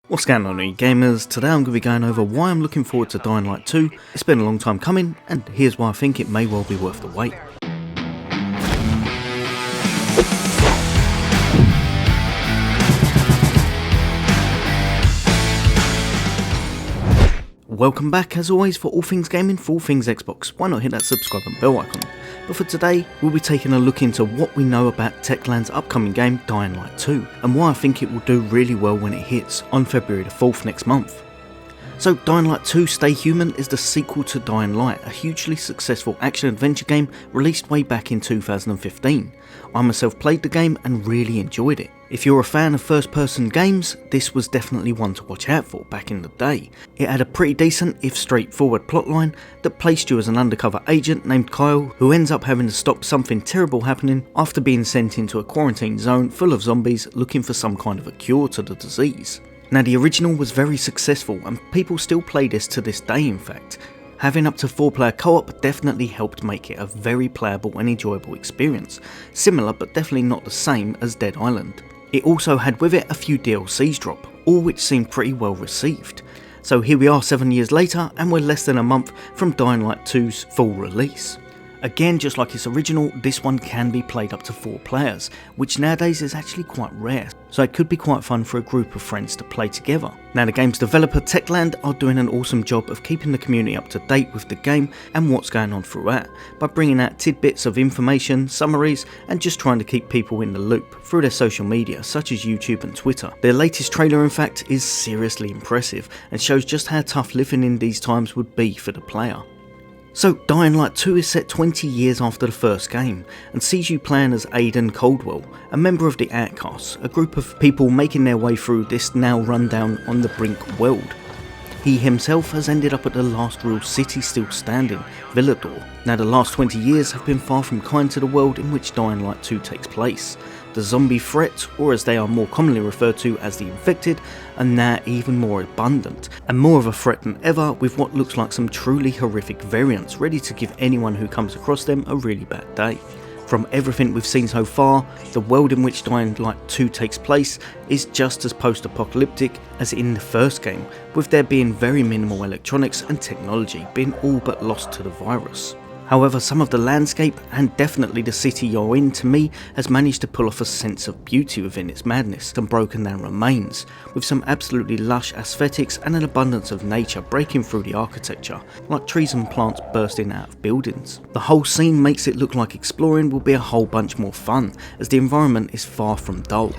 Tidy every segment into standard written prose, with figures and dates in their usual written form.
What's going on, you gamers? Today I'm going to be going over why I'm looking forward to Dying Light 2. It's been a long time coming, and here's why I think it may well be worth the wait. Welcome back, as always, for all things gaming, for all things Xbox. Why not hit that subscribe and bell icon? But for today, we'll be taking a look into what we know about Techland's upcoming game, Dying Light 2, and why I think it will do really well when it hits on February the 4th next month. So Dying Light 2 Stay Human is the sequel to Dying Light, a hugely successful action-adventure game released way back in 2015. I myself played the game and really enjoyed it. If you're a fan of first-person games, this was definitely one to watch out for back in the day. It had a pretty decent, if straightforward, plotline that placed you as an undercover agent named Kyle, who ends up having to stop something terrible happening after being sent into a quarantine zone full of zombies looking for some kind of a cure to the disease. Now, the original was very successful and people still play this to this day. In fact, having up to 4-player co-op definitely helped make it a very playable and enjoyable experience, similar but definitely not the same as Dead Island. It also had with it a few DLCs drop, all which seemed pretty well received. So here we are 7 years later, and we're less than a month from Dying Light 2's full release. Again, just like its original, this one can be played up to 4 players, which nowadays is actually quite rare, so it could be quite fun for a group of friends to play together. Now, the game's developer Techland are doing an awesome job of keeping the community up to date with the game and what's going on throughout, by bringing out tidbits of information, summaries, and just trying to keep people in the loop through their social media such as YouTube and Twitter. Their latest trailer, in fact, is seriously impressive and shows just how tough living in these times would be for the player. So Dying Light 2 is set 20 years after the first game, and sees you playing as Aidan Caldwell, a member of the Outcasts, a group of people making their way through this now rundown on the brink world. He himself has ended up at the last real city still standing, Villador. Now, the last 20 years have been far from kind to the world in which Dying Light 2 takes place. The zombie threat, or as they are more commonly referred to as the infected, are now even more abundant, and more of a threat than ever, with what looks like some truly horrific variants ready to give anyone who comes across them a really bad day. From everything we've seen so far, the world in which Dying Light 2 takes place is just as post-apocalyptic as in the first game, with there being very minimal electronics and technology being all but lost to the virus. However, some of the landscape, and definitely the city you're in, to me, has managed to pull off a sense of beauty within its madness and broken down remains, with some absolutely lush aesthetics and an abundance of nature breaking through the architecture, like trees and plants bursting out of buildings. The whole scene makes it look like exploring will be a whole bunch more fun, as the environment is far from dull.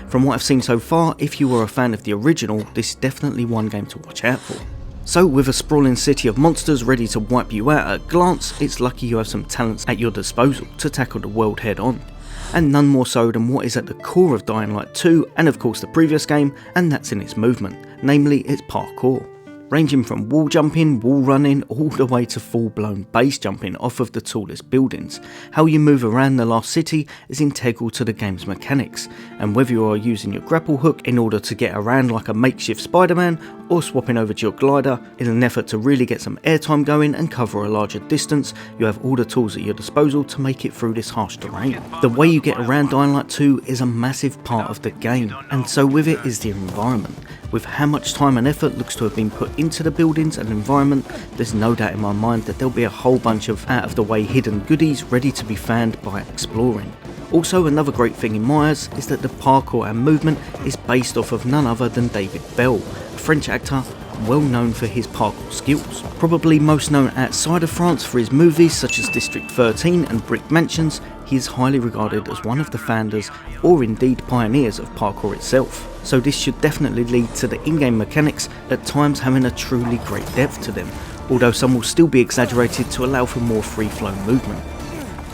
From what I've seen so far, if you were a fan of the original, this is definitely one game to watch out for. So, with a sprawling city of monsters ready to wipe you out at a glance, it's lucky you have some talents at your disposal to tackle the world head on. And none more so than what is at the core of Dying Light 2, and of course the previous game, and that's in its movement, namely its parkour. Ranging from wall jumping, wall running, all the way to full-blown base jumping off of the tallest buildings. How you move around the last city is integral to the game's mechanics, and whether you are using your grapple hook in order to get around like a makeshift Spider-Man, or swapping over to your glider in an effort to really get some airtime going and cover a larger distance, you have all the tools at your disposal to make it through this harsh terrain. The way you get around Dying Light 2 is a massive part of the game, and so with it is the environment. With how much time and effort looks to have been put into the buildings and environment, there's no doubt in my mind that there'll be a whole bunch of out-of-the-way hidden goodies ready to be found by exploring. Also, another great thing in my eyes is that the parkour and movement is based off of none other than David Bell, a French actor well known for his parkour skills. Probably most known outside of France for his movies such as District 13 and Brick Mansions, he is highly regarded as one of the founders or indeed pioneers of parkour itself. So this should definitely lead to the in-game mechanics at times having a truly great depth to them, although some will still be exaggerated to allow for more free-flowing movement.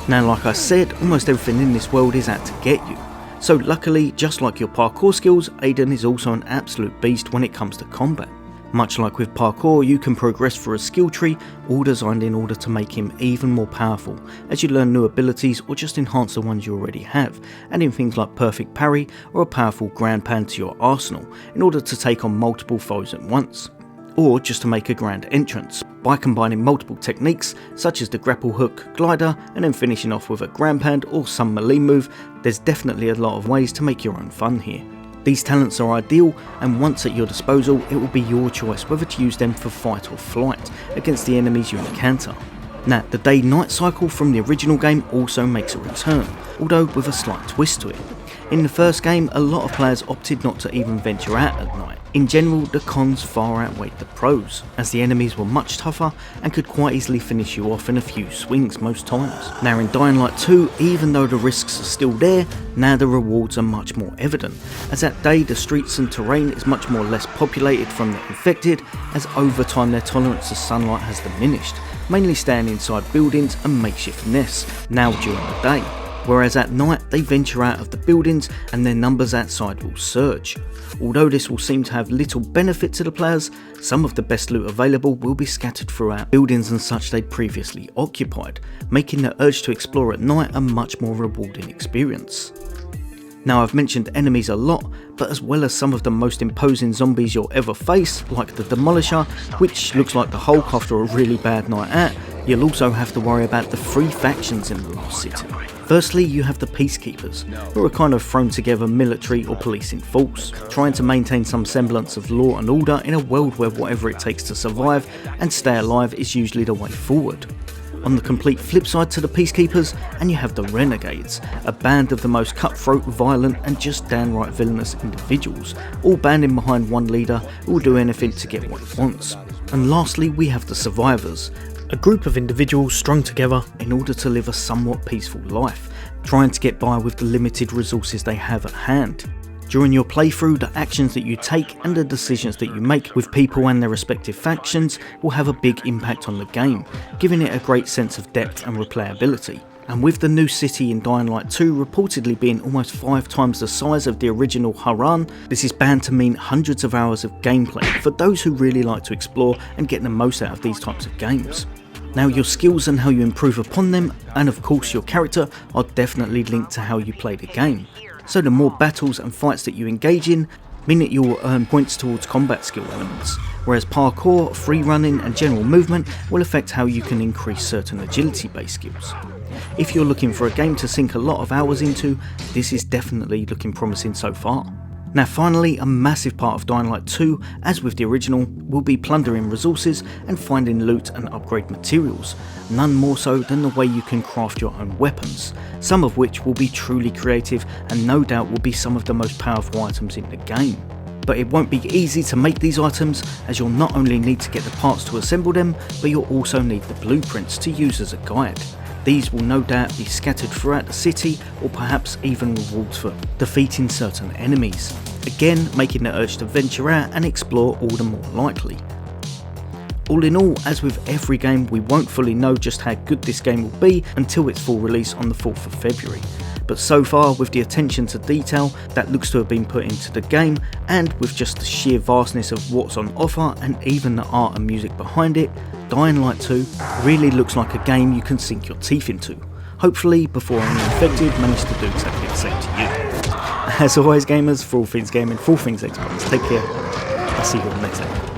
Now, like I said, almost everything in this world is out to get you. So luckily, just like your parkour skills, Aidan is also an absolute beast when it comes to combat. Much like with parkour, you can progress through a skill tree, all designed in order to make him even more powerful, as you learn new abilities or just enhance the ones you already have, adding things like perfect parry or a powerful ground pound to your arsenal, in order to take on multiple foes at once. Or just to make a grand entrance, by combining multiple techniques such as the grapple hook, glider, and then finishing off with a ground pound or some melee move. There's definitely a lot of ways to make your own fun here. These talents are ideal, and once at your disposal, it will be your choice whether to use them for fight or flight against the enemies you encounter. Now, the day-night cycle from the original game also makes a return, although with a slight twist to it. In the first game, a lot of players opted not to even venture out at night. In general, the cons far outweighed the pros, as the enemies were much tougher and could quite easily finish you off in a few swings most times. Now in Dying Light 2, even though the risks are still there, now the rewards are much more evident, as that day the streets and terrain is much more less populated from the infected, as over time their tolerance to sunlight has diminished, mainly staying inside buildings and makeshift nests, now during the day. Whereas at night they venture out of the buildings and their numbers outside will surge. Although this will seem to have little benefit to the players, some of the best loot available will be scattered throughout buildings and such they'd previously occupied, making the urge to explore at night a much more rewarding experience. Now I've mentioned enemies a lot, but as well as some of the most imposing zombies you'll ever face, like the Demolisher, which looks like the Hulk after a really bad night out, you'll also have to worry about the 3 factions in the Lost City. Firstly, you have the Peacekeepers, who are kind of thrown together military or policing force, trying to maintain some semblance of law and order in a world where whatever it takes to survive and stay alive is usually the way forward. On the complete flip side to the Peacekeepers, and you have the Renegades, a band of the most cutthroat, violent and just downright villainous individuals, all banding behind one leader who will do anything to get what he wants. And lastly, we have the Survivors, a group of individuals strung together in order to live a somewhat peaceful life, trying to get by with the limited resources they have at hand. During your playthrough, the actions that you take and the decisions that you make with people and their respective factions will have a big impact on the game, giving it a great sense of depth and replayability. And with the new city in Dying Light 2 reportedly being almost 5 times the size of the original Haran, this is bound to mean hundreds of hours of gameplay for those who really like to explore and get the most out of these types of games. Now your skills and how you improve upon them, and of course your character, are definitely linked to how you play the game. So the more battles and fights that you engage in mean that you will earn points towards combat skill elements, whereas parkour, free running and general movement will affect how you can increase certain agility based skills. If you're looking for a game to sink a lot of hours into, this is definitely looking promising so far. Now finally, a massive part of Dying Light 2, as with the original, will be plundering resources and finding loot and upgrade materials, none more so than the way you can craft your own weapons, some of which will be truly creative and no doubt will be some of the most powerful items in the game. But it won't be easy to make these items, as you'll not only need to get the parts to assemble them, but you'll also need the blueprints to use as a guide. These will no doubt be scattered throughout the city, or perhaps even rewards for defeating certain enemies, again making the urge to venture out and explore all the more likely. All in all, as with every game, we won't fully know just how good this game will be until its full release on the 4th of February. But so far, with the attention to detail that looks to have been put into the game, and with just the sheer vastness of what's on offer and even the art and music behind it, Dying Light 2 really looks like a game you can sink your teeth into, hopefully before any infected manage to do exactly the same to you. As always gamers, for all things gaming, for all things Xbox, take care, I'll see you on the next episode.